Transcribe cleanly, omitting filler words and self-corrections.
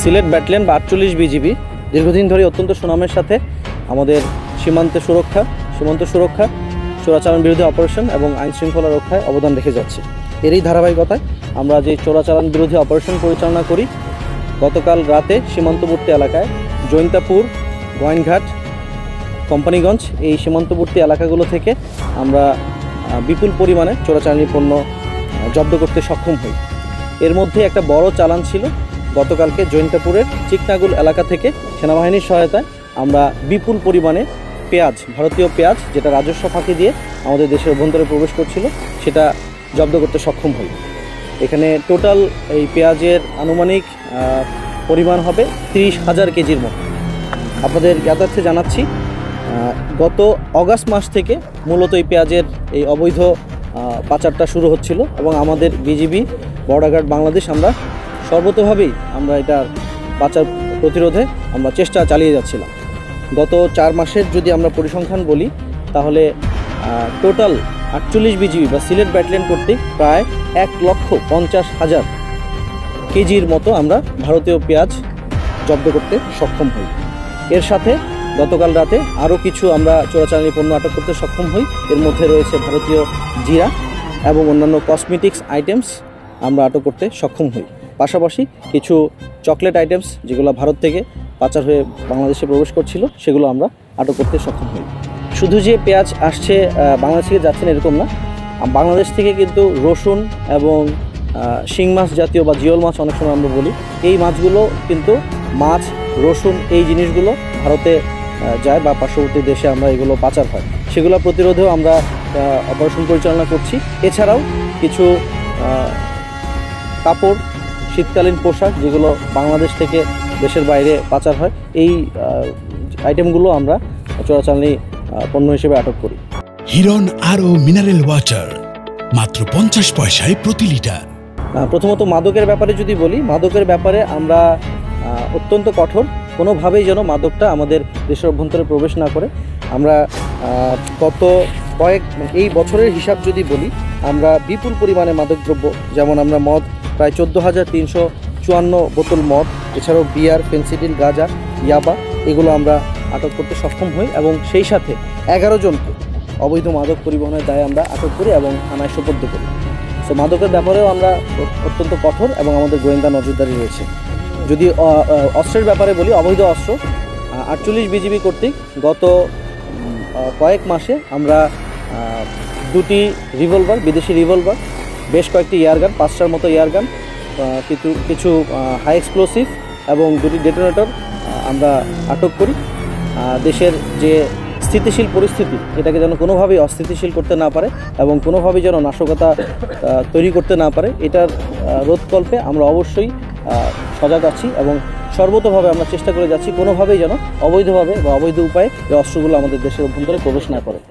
Sylhet battalion বা 48 BGB দীর্ঘদিন ধরে অত্যন্ত সুনামের সাথে আমাদের সীমান্ত সুরক্ষা, চোরাচালান বিরোধী অপারেশন এবং আইন শৃঙ্খলা রক্ষায় অবদান রেখে যাচ্ছে। এরই ধারাবাহিকতায় আমরা যে চোরাচালান বিরোধী অপারেশন পরিচালনা করি, গতকাল রাতে সীমান্তবর্তী এলাকায় জৈন্তাপুর, গোয়াইনঘাট, কোম্পানিগঞ্জ এই সীমান্তবর্তী এলাকাগুলো থেকে আমরা বিপুল পরিমাণে চোরাচালানি পণ্য জব্দ করতে সক্ষম হই। এর মধ্যে একটা বড় চালান ছিল গতকালকে জৈন্তাপুরের চিকনাগুল এলাকা থেকে সেনাবাহিনীর সহায়তায় আমরা বিপুল পরিমাণে পেঁয়াজ, ভারতীয় পেঁয়াজ যেটা রাজস্ব ফাঁকি দিয়ে আমাদের দেশের অভ্যন্তরে প্রবেশ করছিল, সেটা জব্দ করতে সক্ষম হই। এখানে টোটাল এই পেঁয়াজের আনুমানিক পরিমাণ হবে 30,000 কেজির মতো। আপনাদের জ্ঞাতার্থে জানাচ্ছি, গত অগাস্ট মাস থেকে মূলত এই পেঁয়াজের এই অবৈধ পাচারটা শুরু হচ্ছিল এবং আমাদের বিজিবি বর্ডার গার্ড বাংলাদেশ আমরা সর্বতোভাবেই আমরা এটার পাচার প্রতিরোধে আমরা চেষ্টা চালিয়ে যাচ্ছিলাম। গত 4 মাসের যদি আমরা পরিসংখ্যান বলি, তাহলে টোটাল 48 বিজিবি বা সিলেট ব্যাটালিয়ন কর্তৃক প্রায় 1,50,000 কেজির মতো আমরা ভারতীয় পেঁয়াজ জব্দ করতে সক্ষম হই। এর সাথে গতকাল রাতে আরও কিছু আমরা চোরাচালানি পণ্য আটক করতে সক্ষম হই। এর মধ্যে রয়েছে ভারতীয় জিরা এবং অন্যান্য কসমেটিক্স আইটেমস আমরা আটক করতে সক্ষম হই। পাশাপাশি কিছু চকলেট আইটেমস যেগুলো ভারত থেকে পাচার হয়ে বাংলাদেশে প্রবেশ করছিল, সেগুলো আমরা আটক করতে সক্ষম হই। শুধু যে পেঁয়াজ আসছে বাংলাদেশ থেকে যাচ্ছেন এরকম না, বাংলাদেশ থেকে কিন্তু রসুন এবং শিং মাছ জাতীয় বা জিওল মাছ অনেক সময় আমরা বলি, এই মাছগুলো কিন্তু মাছ, রসুন এই জিনিসগুলো ভারতে যায় বা পার্শ্ববর্তী দেশে আমরা এগুলো পাচার হয়, সেগুলো প্রতিরোধেও আমরা অপারেশন পরিচালনা করছি। এছাড়াও কিছু কাপড়, শীতকালীন পোশাক যেগুলো বাংলাদেশ থেকে দেশের বাইরে পাচার হয়, এই আইটেমগুলো আমরা চোরাচালানি পণ্য হিসেবে আটক করি। হিরন আরও মিনারেল ওয়াটার মাত্র 50 পয়সায় প্রতি লিটার। প্রথমত মাদকের ব্যাপারে যদি বলি, মাদকের ব্যাপারে আমরা অত্যন্ত কঠোর, কোনোভাবেই যেন মাদকটা আমাদের দেশের অভ্যন্তরে প্রবেশ না করে। আমরা গত এই বছরের হিসাব যদি বলি, আমরা বিপুল পরিমাণে মাদকদ্রব্য, যেমন আমরা মদ প্রায় 14,354 বোতল মদ, এছাড়াও বিয়ার, ফেন্সিডিল, গাঁজা, ইয়াবা এগুলো আমরা আটক করতে সক্ষম হই এবং সেই সাথে 11 জনকে অবৈধ মাদক পরিবহনের দায়ে আমরা আটক করি এবং থানায় সোপর্দ করি। সো মাদকের ব্যাপারেও আমরা অত্যন্ত কঠোর এবং আমাদের গোয়েন্দা নজরদারি রয়েছে। যদি অস্ত্রের ব্যাপারে বলি, অবৈধ অস্ত্র 48 বিজিবি কর্তৃক গত কয়েক মাসে আমরা 2টি রিভলভার, বিদেশি রিভলভার, বেশ কয়েকটি এয়ারগান, 5টার মতো এয়ারগান, কিছু হাই এক্সপ্লোসিভ এবং 2টি ডেটোনেটর আমরা আটক করি। দেশের যে স্থিতিশীল পরিস্থিতি, এটাকে যেন কোনোভাবেই অস্থিতিশীল করতে না পারে এবং কোনোভাবেই যেন নাশকতা তৈরি করতে না পারে, এটার রোধকল্পে আমরা অবশ্যই সজাগ আছি এবং সর্বতোভাবে আমরা চেষ্টা করে যাচ্ছি কোনোভাবেই যেন অবৈধভাবে বা অবৈধ উপায়ে এই অস্ত্রগুলো আমাদের দেশের অভ্যন্তরে প্রবেশ না করে।